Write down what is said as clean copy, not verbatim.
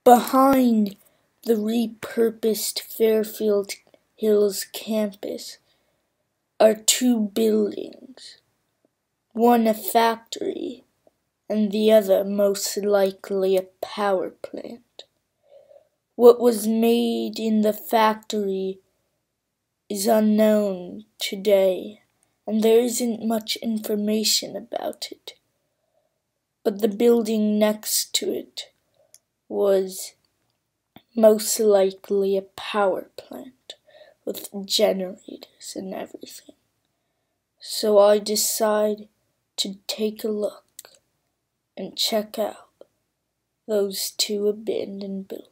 Behind the repurposed Fairfield Hills campus are two buildings, one a factory and the other most likely a power plant. What was made in the factory is unknown today, and there isn't much information about it. But the building next to it was most likely a power plant with generators and everything. So I decide to take a look and check out those two abandoned buildings.